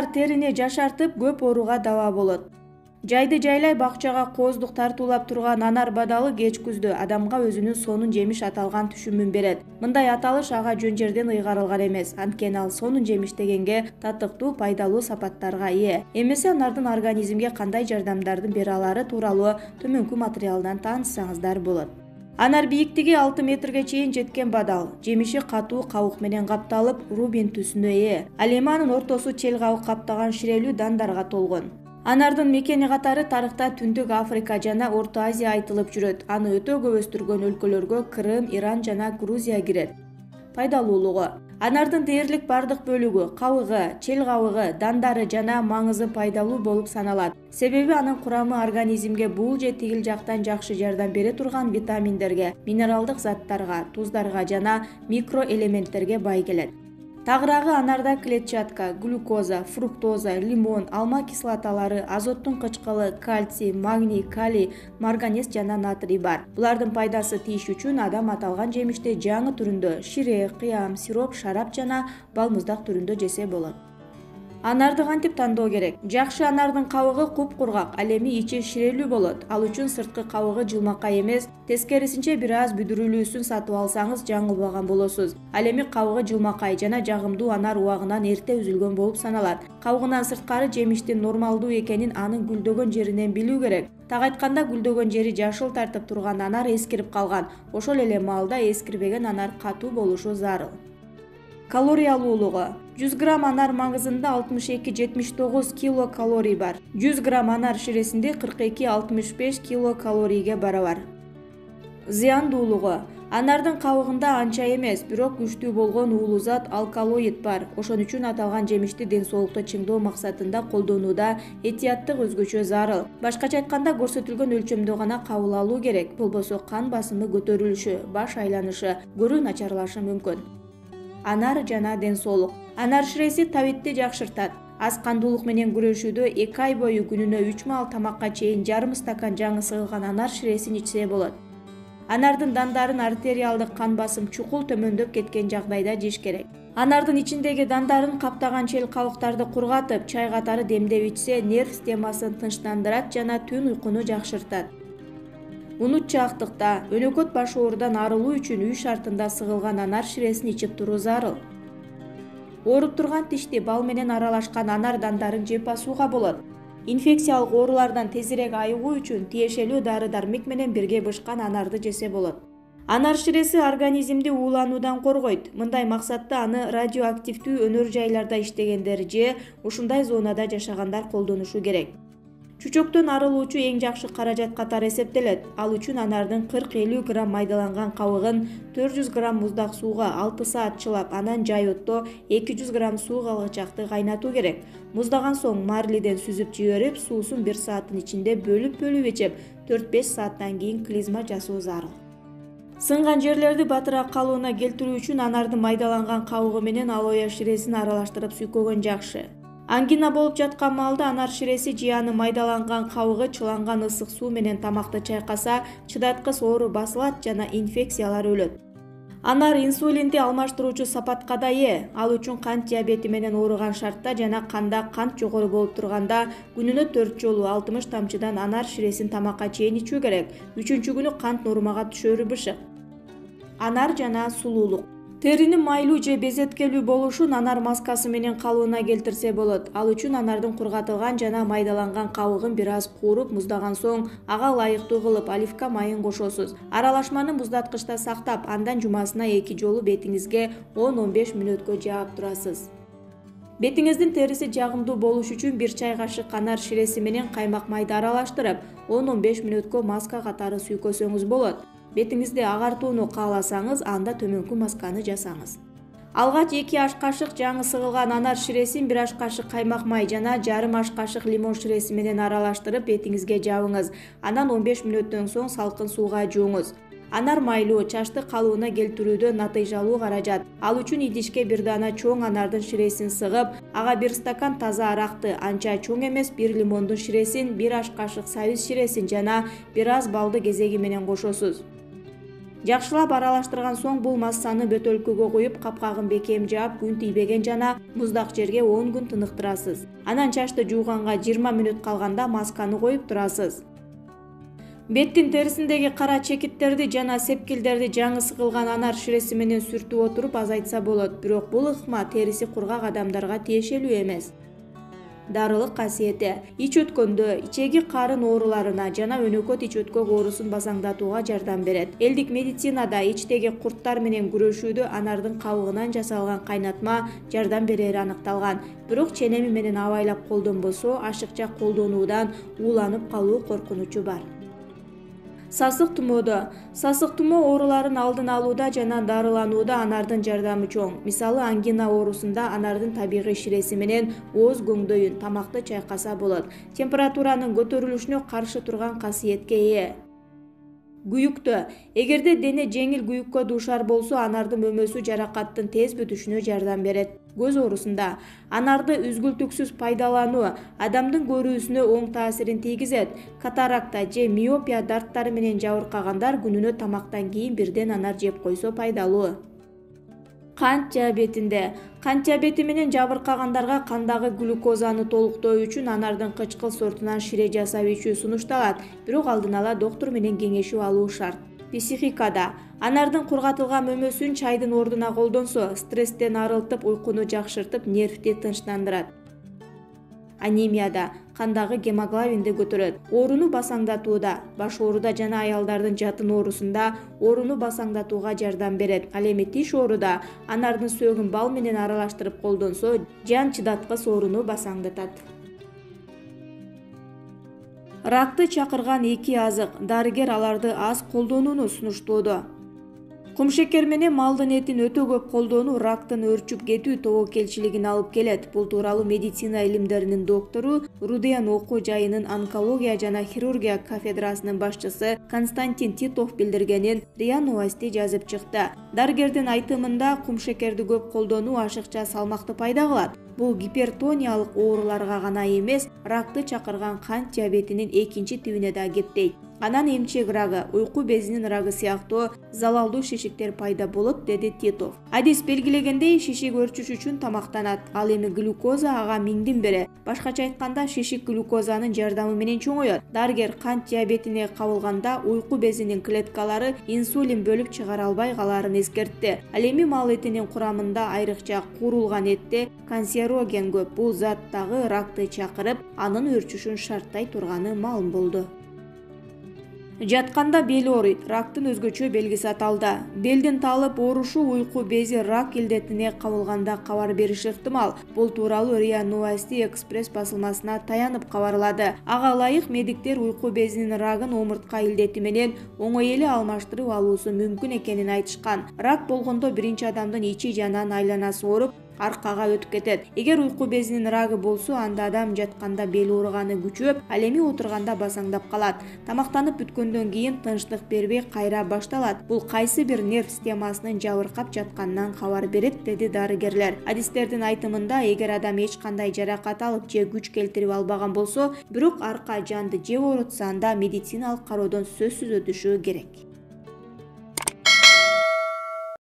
Анар терини жашартып көп ооруга даба болот. Жайды жайлай бакчага кооздук тартуулап турган анар бадалы кеч күздө адамга өзүнүн сонун жемиш аталган түшүмүн берет. Мындай аталыш ага жөн жерден ыйгарылган эмес, анткени ал сонун жемиш дегенге татыктуу, пайдалуу сапаттарга ээ. Эмесе анардын организмге кандай жардамдарды бере алары тууралуу төмөнкү материалдан тааныссаңыздар болот. Анар бийиктиги 6 метрге чейин жеткен бадал. Жемиши катуу кабык менен капталып, рубин түсүнө ээ. Ал эми анын ортосу чел кабык каптаган ширелүү дандарга толгон. Анардын мекени катары тарыхта Түндүк Африка жана Орто Азия айтылып жүрөт. Аны өтө көп өстүргөн өлкөлөргө Крым, Иран жана Грузия кирет. Пайдалуулугу: анардын дээрлик бардык бөлүгү, кабыгы, чел кабыгы, дандары жана маңызы пайдалуу болуп саналат. Себеби анын курамы организмге бул же тигил жактан жакшы жардам бере турган витаминдерге, минералдык заттарга, туздарга жана микроэлементтерге бай келет. Тагыраагы анарда клетчатка, глюкоза, фруктоза, лимон, алма кислоталары, азоттун кычкылы, кальций, магний, калий, марганец жана натрий бар. Булардын пайдасы тийиш үчүн адам аталган жемишти жаңы түрүндө, шире, кыям, сироп, шарап жана балмуздак түрүндө жесе болот. Анарды кантип тандоо керек? Жакшы анардын кабыгы куп-кургак, ал эми ичи ширелүү болот. Ал үчүн сырткы кабыгы жылмакай эмес, тескерисинче бир аз бүдүрүлүүсүн сатып алсаңыз жаңылбаган болосуз. Ал эми кабыгы жылмакай жана жагымдуу анар убагынан эрте үзүлгөн болуп саналат. Кабыгынан сырткары жемиштин нормалдуу экенин анын гүлдөгөн жеринен билүү керек. Так айтканда, гүлдөгөн жери жашыл тартып турган анар эскирип калган. Ошол эле маалда эскирбеген анар катуу болушу зарыл. Калориялуулугу: 100 грамм анар маңызында 62-79 килокалорий бар. 100 грамм анар ширесинде 42-65 килокалорийге барабар. Зыяндуулугу: анардын кабыгында анча эмес, бирок күчтүү болгон уулуу зат алкалоид бар. Ошон үчүн аталган жемишти ден соолукту чыңдоо максатында колдонууда этияттык өзгөчө зарыл. Башкача айтканда, көрсөтүлгөн өлчөмдө гана кабыл алуу керек, болбосо кан басымы көтөрүлүшү, баш айланышы, көрүү начарлашы мүмкүн. Анар жана ден соолук: анар ширеси табитти жакшыртат. Аз кандуулук менен күрөшүүдө 2 ай бою күнүнө 3 маал тамакка чейин жарым стакан жаңы сыгылган анар ширесин ичсе болот. Анардын дандарын артериалдык кан басым чукул төмөндөп кеткен жагдайда жеш керек. Анардын ичиндеги дандарын каптаган чел кабыктарды кургатып, чай катары демдеп ичсе, нерв системасын тынчтандырат жана түн уйкуну жакшыртат. Унутчаактыкта, өнөкөт баш оорудан арылуу үчүн үй шартында сыгылган анар ширесин ичип туруу зарыл. Ооруп турган тишти бал менен аралашкан анар дандарын жеп басууга болот. Инфекциялык оорулардан тезирээк айыгуу үчүн тиешелүү дары-дармек менен бирге бышкан анарды жесе болот. Анар ширеси организмди уулануудан коргойт. Мындай максатта аны радиоактивдүү өнөр жайларда иштегендер же ушундай зонада жашагандар колдонушу керек. Чүчөктөн арылуучу эң жакшы каражат катары эсептелет. Ал үчүн анардын 40-50 грамм майдаланган кабыгын 400 грамм муздак сууга 6 саат чылап, анан жай отто 200 грамм суу калгычакты кайнатуу керек. Муздаган соң марлиден сүзүп жиберип, суусун 1 сааттын ичинде бөлүп ичип, 4-5 сааттан кийин клизма жасоо зарыл. Сынган жерлерди батыраак калыбына келтирүү үчүн анардын майдаланган кабыгы менен алоэ ширесин аралаштырып сүйкөгөн жакшы. Ангина болуп жаткан маалда анар ширеси же аны майдаланган кабыгы чыланган ысык суу менен тамакты чайкаса, чыдаткыс оору басылат жана инфекциялар өлөт. Анар инсулинди алмаштыруучу сапатка да ээ. Ал үчүн кант диабети менен ооруган шартта жана канда кант жогору болуп турганда күнүнө 4 жолу 60 тамчыдан анар ширесин тамакка чейин ичүү керек. 3-күнү күнү кант нормага түшөрү бышык. Анар жана сулуулук: теринин майлуу же безеткелүү болушун анар маскасы менен калыбына келтирсе болот. Ал үчүн анардын кургатылган жана майдаланган кабыгын бир аз кууруп, муздаган соң ага ылайыктуу кылып оливка майын кошосуз. Аралашманы муздаткычта сактап, андан жумасына 2 жолу бетиңизге 10-15 мүнөткө жаап турасыз. Бетиңиздин териси жагымдуу болуш үчүн 1 чай кашык анар ширеси менен каймак майды аралаштырып, 10-15 мүнөткө маска катары сүйкөсөңүз болот. Бетиңизди агартууну кааласаңыз, анда төмөнкү масканы жасаңыз. Алгач 2 аш кашык жаңы сыгылган анар ширесин 1 аш кашык каймак май жана жарым аш кашык лимон ширеси менен аралаштырып бетиңизге жабыңыз. Анан 15 мүнөттөн соң салкын сууга жууңуз. Анар майлуу чачты калыбына келтирүүдө натыйжалуу каражат. Ал үчүн идишке 1 дана чоң анардын ширесин сыгып, ага 1 стакан таза аракты, анча чоң эмес 1 лимондун ширесин, 1 аш кашык сабиз ширесин жана 1 аз балды кезеги менен кошосуз. Жакшылап аралаштырган соң бул массаны бөтөлкөгө коюп, капкагын бекем жаап, күн тийбеген жана муздак жерге 10 күн тыныктырасыз. Анан чачты жууганга 20 мүнөт калганда масканы коюп турасыз. Беттин терисиндеги кара чекиттерди жана сепкилдерди жаңы сыгылган анар ширеси менен сүртүп отуруп азайтса болот, бирок бул ыкма териси кургак адамдарга тиешелүү эмес. Дарылык касиети: ич өткөндө, ичеги карын ооруларына жана өнөкөт ич өткөк оорусун басаңдатууга жардам берет. Элдик медицинада ичтеги курттар менен күрөшүүдө анардын кабыгынан жасалган кайнатма жардам берери аныкталган. Бирок ченеми менен абайлап колдонбосо, ашыкча колдонуудан ууланып калуу коркунучу бар. Сасык тумоодо. Сасык тумоо ооруларын алдын алууда жана дарыланууда анардын жардамы чоң. Мисалы, ангина оорусунда анардын табигый ширеси менен ооз көңдөйүн, тамакты чайкаса болот. Температуранын көтөрүлүшүнө каршы турган касиетке ээ. Күйүктө. Эгерде дене жеңил күйүккө дуушар болсо, анардын мөмөсү жаракаттын тез бүтүшүнө жардам берет. Көз оорусунда анарды үзгүлтүксүз пайдалануу адамдын көрүүсүнө оң таасирин тийгизет. Катаракта же миопия дарттары менен жабыркагандар күнүнө тамактан кийин бирден анар жеп койсо пайдалуу. Кант диабетинде. Кант диабети менен жабыркагандарга кандагы глюкозаны толуктоо үчүн анардын кычкыл сортунан шире жасап ичүү сунушталат, бирок алдын ала доктор менен кеңешип алуу шарт. Психикада. Анардын кургатылган мөмөсүн чайдын ордуна колдонсо, стресстен арылтып, уйкуну жакшыртып, нервти тынчтандырат. Анемияда. Кандагы гемоглобинди көтөрөт. Ооруну басаңдатууда, баш ооруда жана аялдардын жатын оорусунда ооруну басаңдатууга жардам берет. Ал эми тиш ооруда анардын сөөгүн бал менен аралаштырып колдонсо, жан чыдаткыс ооруну басаңдатат. Ракты чакырган 2 азык. Дарыгер аларды аз колдонууну сунуштоодо. Кумшекер менен малдын этин өтө көп колдонуу рактын өрчүп кетүү тобокелчилигине алып келет. Бул тууралуу медицина илимдеринин доктору, Руден окуу жайынын онкология жана хирургия кафедрасынын башчысы Константин Титов билдиргенин РИА Новости жазып чыкты. Дарыгердин айтымында, кумшекерди көп колдонуу ашыкча салмакты пайда кылат. Бул гипертониялык ооруларга гана эмес, ракты чакырган кант диабетинин экинчи тибине да кептейт. Анан эмчек рагы, уйку безинин рагы сыяктуу залалдуу шишиктер пайда болот, деди Титов. Адис белгилегендей, шишик өрчүш үчүн тамактанат. Ал эми глюкоза ага миңдин бири. Башкача айтканда, шишик глюкозанын жардамы менен чоңоет. Дарыгер кант диабетине кабылганда уйку безинин клеткалары инсулин бөлүп чыгара албай калаарын эскертти. Ал эми мал этинин курамында, айрыкча куурулган этте канцероген көп. Бул зат дагы ракты чакырып, анын өрчүшүн шарттай турганы маалым болду. Жатканда бел ооруйт. Рактын өзгөчө белгиси аталды. Белдин талып оорушу уйку бези рак илдетине кабылганда кабар бериши ыктымал. Бул тууралуу РИА Новости экспресс басылмасына таянып кабарлады. Ага ылайык медиктер уйку безинин рагын омуртка илдети менен оңой эле алмаштырып алуусу мүмкүн экенин айтышкан. Рак болгондо биринчи адамдын ичи жанан айланасы ооруп, аркага өтүп кетет. Эгер уйку безинин рагы болсо, анда адам жатканда бел ооруганы күчөп, ал эми отурганда басаңдап калат. Тамактанып бүткөндөн кийин тынчтык бербей кайра башталат. Бул кайсы бир нерв системасынын жабыркап жатканынан кабар берет, деди дарыгерлер. Адистердин айтымында, эгер адам эч кандай жаракат алып же күч келтирип албаган болсо, бирок арка жанды же оорутса, анда медициналык кароодон сөзсүз өтүшү керек.